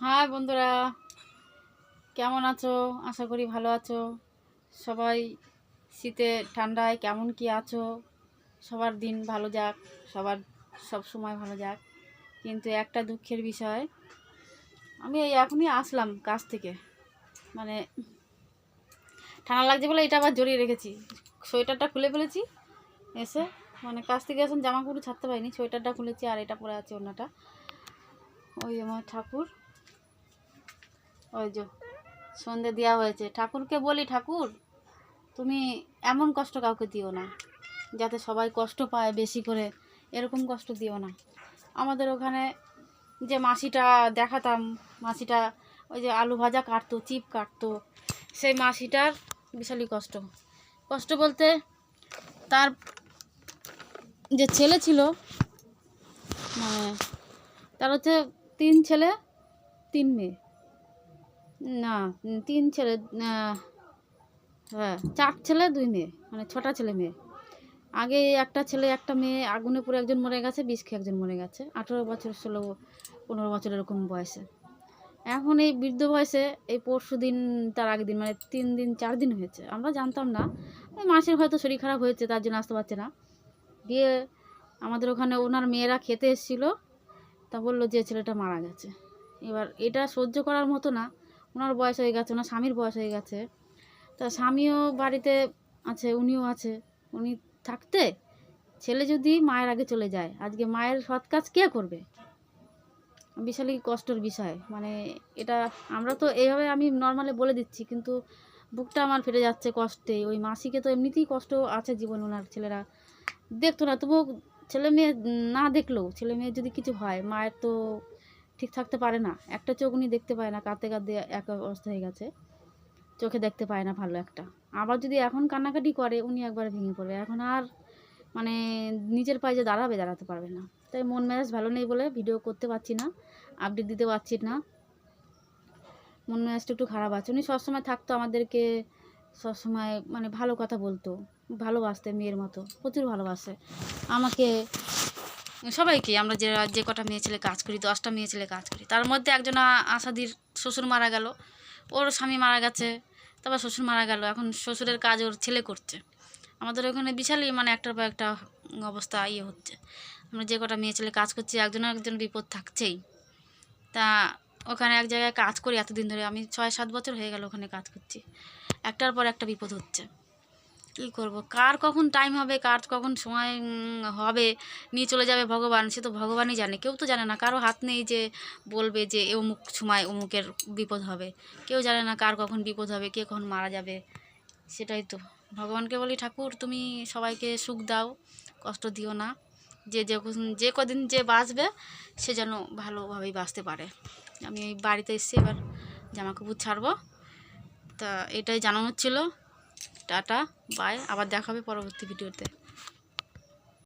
High বন্ধুরা, কেমন আছো? আশা করি ভালো আছো। সবাই শীতে ঠান্ডায় কেমন কি আছো? সবার দিন ভালো যাক, সবার সব সময় ভালো যাক। কিন্তু একটা দুঃখের বিষয়, আমি এই এখনই আসলাম কাজ থেকে। মানে ঠান্ডা লাগছে বলে এটা আবার জড়িয়ে রেখেছি, সোয়েটারটা খুলে ফেলেছি এসে। মানে কাজ থেকে এখন জামা কাপড় ছাড়তে পারিনি, সোয়েটারটা খুলেছি আর এটা পরে আছে ওড়নাটা। ওই আমার ঠাকুর, ওই যে সন্ধে দেওয়া হয়েছে। ঠাকুরকে বলি, ঠাকুর তুমি এমন কষ্ট কাউকে দিও না, যাতে সবাই কষ্ট পায় বেশি করে, এরকম কষ্ট দিও না। আমাদের ওখানে যে মাসিটা দেখাতাম, মাসিটা ওই যে আলু ভাজা কাটতো, চিপ কাটতো, সেই মাসিটার বিশালই কষ্ট। কষ্ট বলতে তার যে ছেলে ছিল, মানে তার হচ্ছে 3 ছেলে 3 মেয়ে, না 3 ছেলে, হ্যাঁ 4 ছেলে 2 মেয়ে, মানে 6টা ছেলে মেয়ে। আগে একটা ছেলে একটা মেয়ে আগুনে পুড়ে একজন মরে গেছে, বিষ খেয়ে একজন মরে গেছে, 18 বছর 16-15 বছর এরকম বয়সে। এখন এই বৃদ্ধ বয়সে এই পরশু দিন, তার আগের দিন, মানে 3 দিন 4 দিন হয়েছে, আমরা জানতাম না। ওই মাসের হয়তো শরীর খারাপ হয়েছে, তার জন্য আসতে পারছে না। দিয়ে আমাদের ওখানে ওনার মেয়েরা খেতে এসেছিলো, তা বললো যে ছেলেটা মারা গেছে। এবার এটা সহ্য করার মতো না, ওনার বয়স হয়ে গেছে, ওনার স্বামীর বয়স হয়ে গেছে, তা স্বামীও বাড়িতে আছে, উনিও আছে। উনি থাকতে ছেলে যদি মায়ের আগে চলে যায়, আজকে মায়ের সৎ কাজ কে করবে? বিশালই কষ্টের বিষয়। মানে এটা আমরা তো এইভাবে আমি নর্মালি বলে দিচ্ছি, কিন্তু বুকটা আমার ফেটে যাচ্ছে কষ্টে। ওই মাসিকে তো এমনিতেই কষ্ট আছে জীবন, ওনার ছেলেরা দেখতো না, তবুও ছেলে মেয়ে না দেখলেও ছেলে মেয়ের যদি কিছু হয়, মায়ের তো ঠিক থাকতে পারে না। একটা চোখ উনি দেখতে পায় না, কাঁদতে কাঁদতে এক অবস্থা হয়ে গেছে, চোখে দেখতে পায় না ভালো একটা। আবার যদি এখন কান্নাকাটি করে, উনি একবারে ভেঙে পড়বে। এখন আর মানে নিজের পায়ে যে দাঁড়াতে পারবে না। তাই মন মেজাজ ভালো নেই বলে ভিডিও করতে পারছি না, আপডেট দিতে পারছি না। মন মেজাজটা একটু খারাপ আছে। উনি সবসময় থাকতো আমাদেরকে, সবসময় মানে ভালো কথা বলতো, ভালোবাসতে মেয়ের মতো, প্রচুর ভালোবাসে আমাকে, সবাইকে। আমরা যে যে কটা মেয়ে ছেলে কাজ করি, 10টা মেয়ে ছেলে কাজ করি, তার মধ্যে একজন আশাদির শ্বশুর মারা গেল, ওর স্বামী মারা গেছে, তারপর শ্বশুর মারা গেল, এখন শ্বশুরের কাজ ওর ছেলে করছে। আমাদের ওখানে বিশালই মানে একটার পর একটা অবস্থা হচ্ছে। আমরা যে কটা মেয়ে ছেলে কাজ করছি, একজন একজন বিপদ থাকছেই। তা ওখানে এক জায়গায় কাজ করি এতদিন ধরে, আমি 6-7 বছর হয়ে গেল ওখানে কাজ করছি, একটার পর একটা বিপদ হচ্ছে। কী করব? কার কখন টাইম হবে, কার কখন সময় হবে, নিয়ে চলে যাবে ভগবান, সে তো ভগবানই জানে, কেউ তো জানে না। কারো হাত নেই যে বলবে যে অমুক সময় অমুকের বিপদ হবে, কেউ জানে না কার কখন বিপদ হবে, কে কখন মারা যাবে। সেটাই তো ভগবানকে বলি, ঠাকুর তুমি সবাইকে সুখ দাও, কষ্ট দিও না। যে কদিন যে বাঁচবে সে যেন ভালোভাবেই বাঁচতে পারে। আমি এই বাড়িতে এসেছি, এবার জামা কাপড় ছাড়বো। তা এটাই জানানোর ছিল। টাটা, বাই, আবার দেখা হবে পরবর্তী ভিডিওতে।